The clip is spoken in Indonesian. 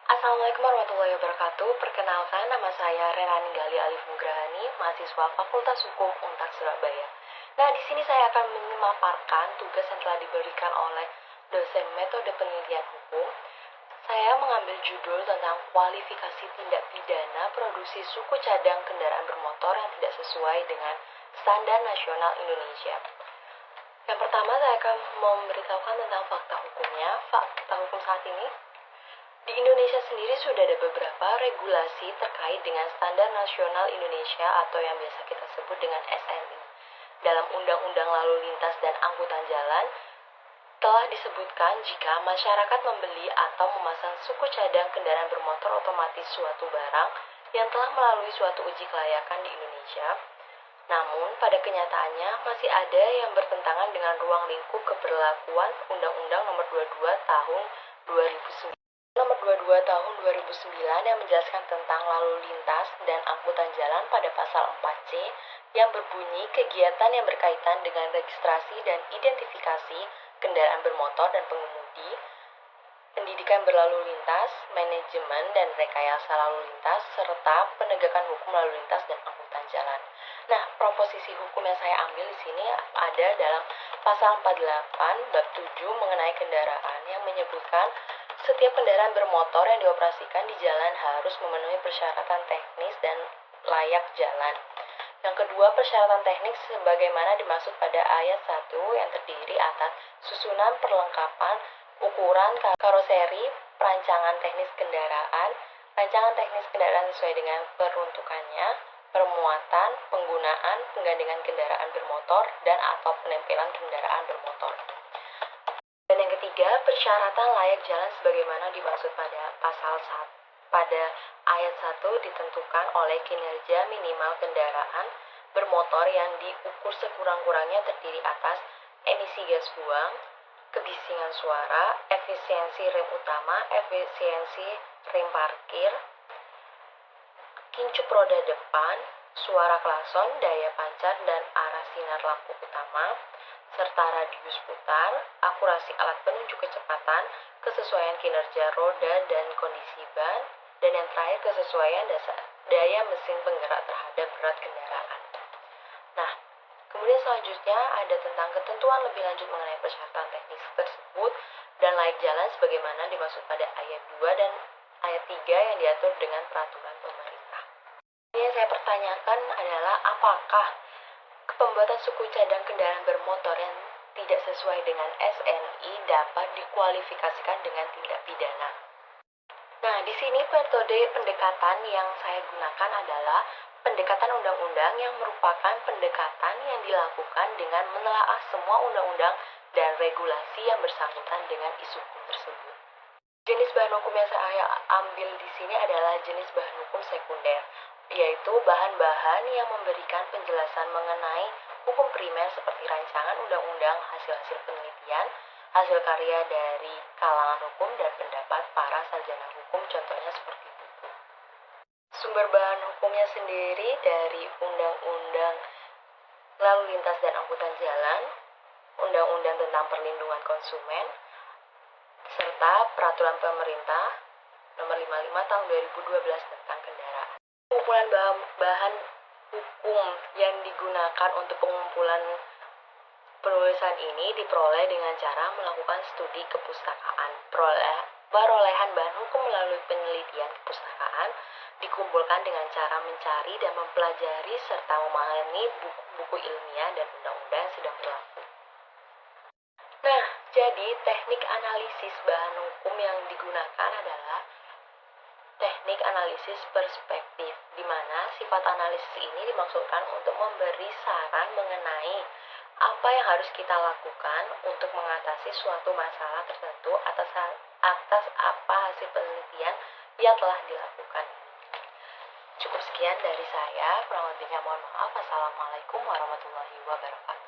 Assalamualaikum warahmatullahi wabarakatuh. Perkenalkan, nama saya Rerani Gali Alif Nugrahani, mahasiswa Fakultas Hukum UNTAD Surabaya. Nah, di sini saya akan memaparkan tugas yang telah diberikan oleh dosen metode penelitian hukum. Saya mengambil judul tentang kualifikasi tindak pidana produksi suku cadang kendaraan bermotor yang tidak sesuai dengan standar nasional Indonesia. Yang pertama, saya akan memberitahukan tentang fakta hukumnya. Fakta hukum saat ini, di Indonesia sendiri sudah ada beberapa regulasi terkait dengan Standar Nasional Indonesia atau yang biasa kita sebut dengan SNI. Dalam Undang-Undang Lalu Lintas dan Angkutan Jalan, telah disebutkan jika masyarakat membeli atau memasang suku cadang kendaraan bermotor otomatis suatu barang yang telah melalui suatu uji kelayakan di Indonesia. Namun, pada kenyataannya masih ada yang bertentangan dengan ruang lingkup keberlakuan Undang-Undang Nomor 22 Tahun 2009. Nomor 22 Tahun 2009 yang menjelaskan tentang lalu lintas dan angkutan jalan pada pasal 4C yang berbunyi kegiatan yang berkaitan dengan registrasi dan identifikasi kendaraan bermotor dan pengemudi, pendidikan berlalu lintas, manajemen dan rekayasa lalu lintas, serta penegakan hukum lalu lintas dan angkutan jalan. Nah, proposisi hukum yang saya ambil di sini ada dalam pasal 48 bab 7 mengenai kendaraan yang menyebutkan setiap kendaraan bermotor yang dioperasikan di jalan harus memenuhi persyaratan teknis dan layak jalan. Yang kedua, persyaratan teknis sebagaimana dimaksud pada ayat 1 yang terdiri atas susunan perlengkapan, ukuran karoseri, perancangan teknis kendaraan, rancangan teknis kendaraan sesuai dengan peruntukannya, permuatan, penggunaan, penggandengan kendaraan bermotor, dan atau penempelan kendaraan bermotor. Dan yang ketiga, persyaratan layak jalan sebagaimana dimaksud pada pasal 1. Pada ayat 1 ditentukan oleh kinerja minimal kendaraan bermotor yang diukur sekurang-kurangnya terdiri atas emisi gas buang, kebisingan suara, efisiensi rem utama, efisiensi rem parkir, kincup roda depan, suara klason, daya pancar dan arah sinar lampu utama, serta radius putar, akurasi alat penunjuk kecepatan, kesesuaian kinerja roda dan kondisi ban, dan yang terakhir kesesuaian daya mesin penggerak terhadap berat kendaraan. Nah, kemudian selanjutnya ada tentang ketentuan lebih lanjut mengenai persyaratan teknis tersebut dan layak jalan sebagaimana dimaksud pada ayat 2 dan ayat 3 yang diatur dengan peraturan pemerintah. Yang saya pertanyakan adalah apakah pembuatan suku cadang kendaraan bermotor yang tidak sesuai dengan SNI dapat dikualifikasikan dengan tindak pidana. Nah, di sini metode pendekatan yang saya gunakan adalah pendekatan undang-undang yang merupakan pendekatan yang dilakukan dengan menelaah semua undang-undang dan regulasi yang bersangkutan dengan isu hukum tersebut. Jenis bahan hukum yang saya ambil di sini adalah jenis bahan hukum sekunder, yaitu bahan-bahan yang memberikan penjelasan mengenai hukum primer seperti rancangan undang-undang, hasil-hasil penelitian, hasil karya dari kalangan hukum, dan pendapat para sarjana hukum, contohnya seperti buku. Sumber bahan hukumnya sendiri dari Undang-Undang Lalu Lintas dan Angkutan Jalan, Undang-Undang tentang Perlindungan Konsumen, serta Peraturan Pemerintah Nomor 55 Tahun 2012 tentang kendaraan. Pengumpulan bahan hukum yang digunakan untuk pengumpulan penulisan ini diperoleh dengan cara melakukan studi kepustakaan. Perolehan bahan hukum melalui penelitian kepustakaan dikumpulkan dengan cara mencari dan mempelajari serta memahami buku-buku ilmiah dan undang-undang yang sedang berlaku. Nah, jadi teknik analisis bahan hukum yang digunakan adalah teknik analisis perspektif, di mana sifat analisis ini dimaksudkan untuk memberi saran mengenai apa yang harus kita lakukan untuk mengatasi suatu masalah tertentu atas apa hasil penelitian yang telah dilakukan. Cukup sekian dari saya, kurang lebihnya mohon maaf. Assalamualaikum warahmatullahi wabarakatuh.